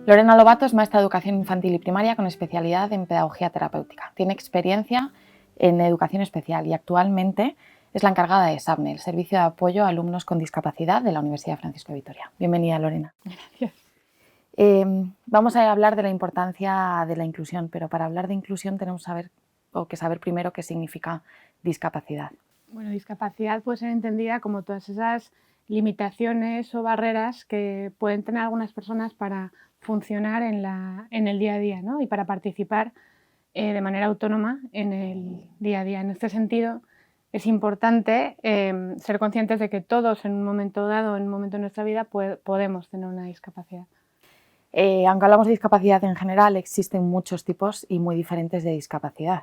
Lorena Lobato es maestra de educación infantil y primaria con especialidad en pedagogía terapéutica. Tiene experiencia en educación especial y actualmente es la encargada de SAPNE, el Servicio de Apoyo a Alumnos con Discapacidad de la Universidad Francisco de Vitoria. Bienvenida, Lorena. Gracias. Vamos a hablar de la importancia de la inclusión, pero para hablar de inclusión tenemos que saber primero qué significa discapacidad. Bueno, discapacidad puede ser entendida como todas esas limitaciones o barreras que pueden tener algunas personas para funcionar en el día a día, ¿no? Y para participar de manera autónoma en el día a día. En este sentido, es importante ser conscientes de que todos en un momento dado, en un momento de nuestra vida, podemos tener una discapacidad. Aunque hablamos de discapacidad en general, existen muchos tipos y muy diferentes de discapacidad.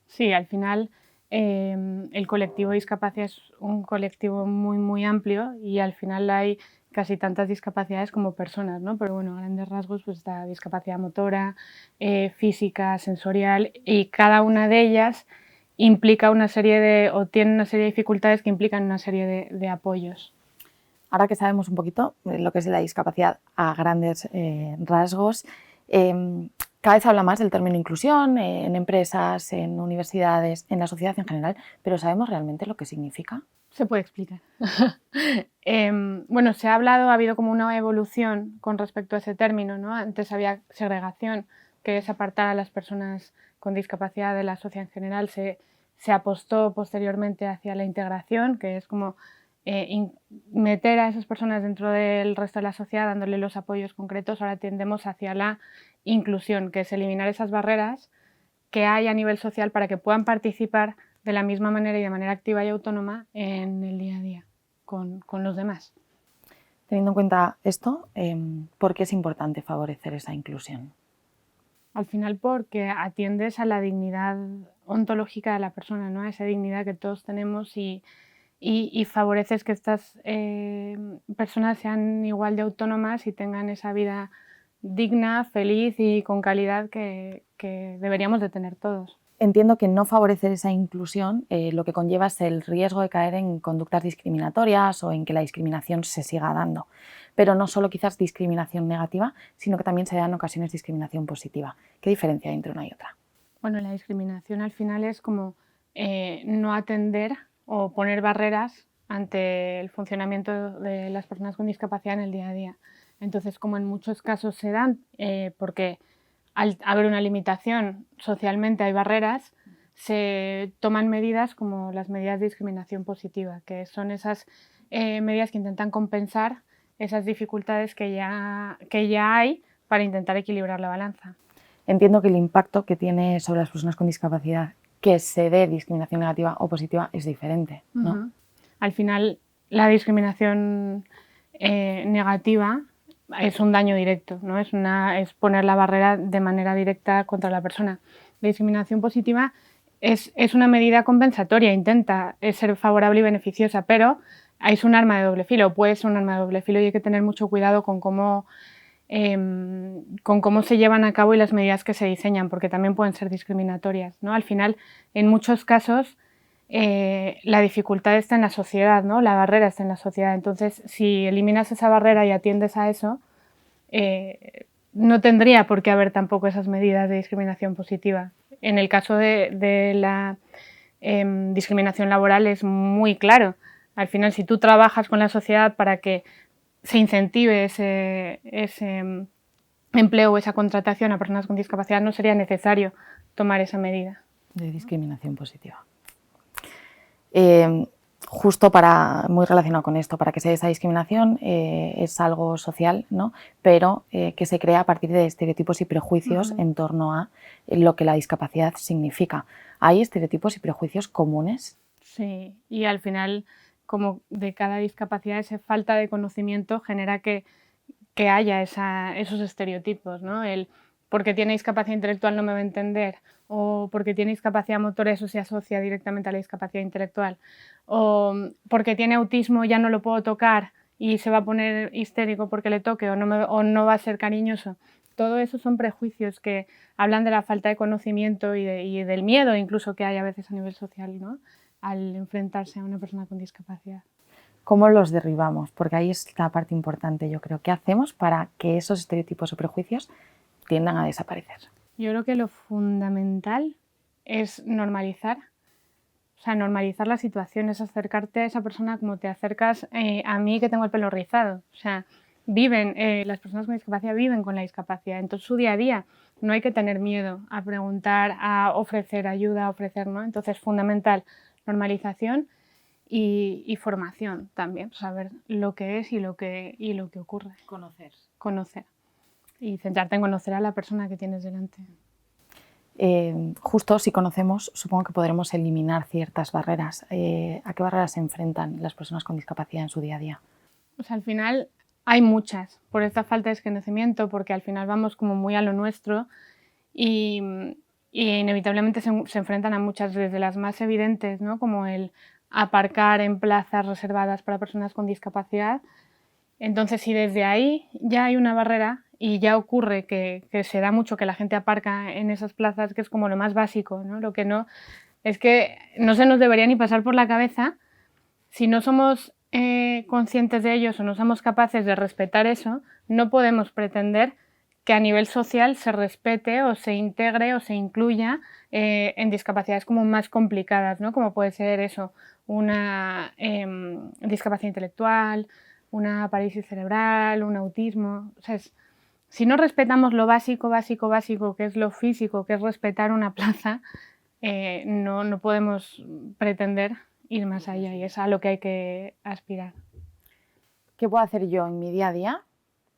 Sí, al final el colectivo de discapacidad es un colectivo muy amplio y al final hay casi tantas discapacidades como personas, ¿no? Pero bueno, a grandes rasgos pues está discapacidad motora, física, sensorial, y cada una de ellas implica tiene una serie de dificultades que implican una serie de apoyos. Ahora que sabemos un poquito lo que es la discapacidad a grandes rasgos, cada vez se habla más del término inclusión en empresas, en universidades, en la sociedad en general, pero ¿sabemos realmente lo que significa? Se puede explicar. Bueno, se ha habido como una evolución con respecto a ese término, ¿no? Antes había segregación, que es apartar a las personas con discapacidad de la sociedad en general. Se apostó posteriormente hacia la integración, que es como meter a esas personas dentro del resto de la sociedad, dándole los apoyos concretos. Ahora tendemos hacia la inclusión, que es eliminar esas barreras que hay a nivel social para que puedan participar de la misma manera y de manera activa y autónoma en el día a día con los demás. Teniendo en cuenta esto, ¿por qué es importante favorecer esa inclusión? Al final porque atiendes a la dignidad ontológica de la persona, ¿no? A esa dignidad que todos tenemos y favoreces que estas personas sean igual de autónomas y tengan esa vida digna, feliz y con calidad que deberíamos de tener todos. Entiendo que no favorecer esa inclusión lo que conlleva es el riesgo de caer en conductas discriminatorias o en que la discriminación se siga dando. Pero no solo quizás discriminación negativa, sino que también se da en ocasiones discriminación positiva. ¿Qué diferencia hay entre una y otra? Bueno, la discriminación al final es como no atender o poner barreras ante el funcionamiento de las personas con discapacidad en el día a día. Entonces, como en muchos casos se dan, porque al haber una limitación socialmente hay barreras, se toman medidas como las medidas de discriminación positiva, que son esas medidas que intentan compensar esas dificultades que ya hay para intentar equilibrar la balanza. Entiendo que el impacto que tiene sobre las personas con discapacidad que se dé discriminación negativa o positiva es diferente, ¿no? Uh-huh. Al final, la discriminación negativa es un daño directo, ¿no? Es poner la barrera de manera directa contra la persona. La discriminación positiva es una medida compensatoria, intenta ser favorable y beneficiosa, pero es un arma de doble filo, puede ser un arma de doble filo y hay que tener mucho cuidado con cómo se llevan a cabo y las medidas que se diseñan, porque también pueden ser discriminatorias, ¿no? Al final, en muchos casos, la dificultad está en la sociedad, ¿no? La barrera está en la sociedad. Entonces, si eliminas esa barrera y atiendes a eso, no tendría por qué haber tampoco esas medidas de discriminación positiva. En el caso de la discriminación laboral es muy claro. Al final, si tú trabajas con la sociedad para que se incentive ese empleo o esa contratación a personas con discapacidad, no sería necesario tomar esa medida. De discriminación positiva. Justo muy relacionado con esto, para que se dé esa discriminación es algo social, ¿no? Pero que se crea a partir de estereotipos y prejuicios en torno a lo que la discapacidad significa. ¿Hay estereotipos y prejuicios comunes? Sí, y al final, como de cada discapacidad, esa falta de conocimiento genera que haya esos estereotipos, ¿no? El porque tiene discapacidad intelectual no me va a entender, o porque tiene discapacidad motora eso se asocia directamente a la discapacidad intelectual, o porque tiene autismo ya no lo puedo tocar y se va a poner histérico porque le toque o no va a ser cariñoso. Todo eso son prejuicios que hablan de la falta de conocimiento y del miedo incluso que hay a veces a nivel social, ¿no? Al enfrentarse a una persona con discapacidad. ¿cómo los derribamos? Porque ahí es la parte importante, yo creo. ¿Qué hacemos para que esos estereotipos o prejuicios tiendan a desaparecer? Yo creo que lo fundamental es normalizar. O sea, normalizar la situación, es acercarte a esa persona como te acercas a mí que tengo el pelo rizado. O sea, las personas con discapacidad viven con la discapacidad. Entonces, su día a día no hay que tener miedo a preguntar, a ofrecer ayuda, a ofrecer, ¿no? Entonces, fundamental, normalización y formación también, saber lo que es y lo que ocurre. Conocer. Y centrarte en conocer a la persona que tienes delante. Justo si conocemos, supongo que podremos eliminar ciertas barreras. ¿A qué barreras se enfrentan las personas con discapacidad en su día a día? Pues al final hay muchas, por esta falta de conocimiento, porque al final vamos como muy a lo nuestro y inevitablemente se enfrentan a muchas, desde las más evidentes, ¿no? Como el aparcar en plazas reservadas para personas con discapacidad. Entonces, si desde ahí ya hay una barrera y ya ocurre que se da mucho que la gente aparca en esas plazas, que es como lo más básico, ¿no? Lo que no es que no se nos debería ni pasar por la cabeza si no somos conscientes de ellos o no somos capaces de respetar eso, no podemos pretender que a nivel social se respete o se integre o se incluya en discapacidades como más complicadas, ¿no? Como puede ser eso, una discapacidad intelectual, una parálisis cerebral, un autismo. O sea, si no respetamos lo básico, que es lo físico, que es respetar una plaza, no podemos pretender ir más allá, y es a lo que hay que aspirar. ¿Qué puedo hacer yo en mi día a día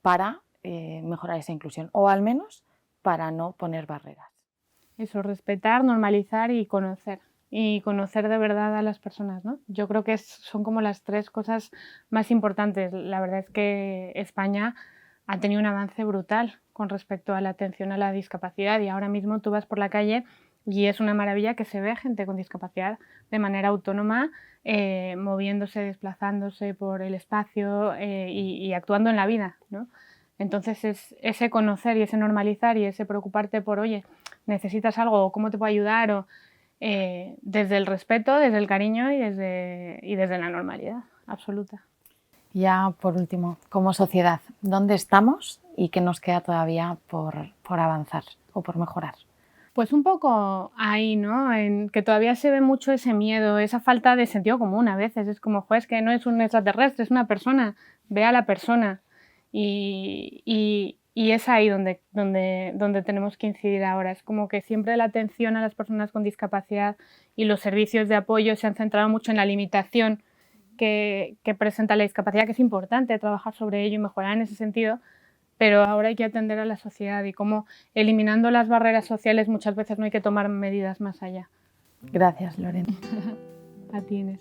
para mejorar esa inclusión? O al menos para no poner barreras. Eso, respetar, normalizar y conocer. Y conocer de verdad a las personas, ¿no? Yo creo que son como las tres cosas más importantes. La verdad es que España ha tenido un avance brutal con respecto a la atención a la discapacidad, y ahora mismo tú vas por la calle y es una maravilla que se ve gente con discapacidad de manera autónoma, moviéndose, desplazándose por el espacio y actuando en la vida, ¿no? Entonces es ese conocer y ese normalizar y ese preocuparte por, oye, necesitas algo o cómo te puedo ayudar, o desde el respeto, desde el cariño y desde la normalidad absoluta. Ya por último, como sociedad, ¿dónde estamos y qué nos queda todavía por avanzar o por mejorar? Pues un poco ahí, ¿no? En que todavía se ve mucho ese miedo, esa falta de sentido común a veces. Es como, es que no es un extraterrestre, es una persona, ve a la persona. Y es ahí donde tenemos que incidir ahora. Es como que siempre la atención a las personas con discapacidad y los servicios de apoyo se han centrado mucho en la limitación que presenta la discapacidad, que es importante trabajar sobre ello y mejorar en ese sentido, pero ahora hay que atender a la sociedad y cómo eliminando las barreras sociales muchas veces no hay que tomar medidas más allá. Gracias, Lorena. A ti, Inés.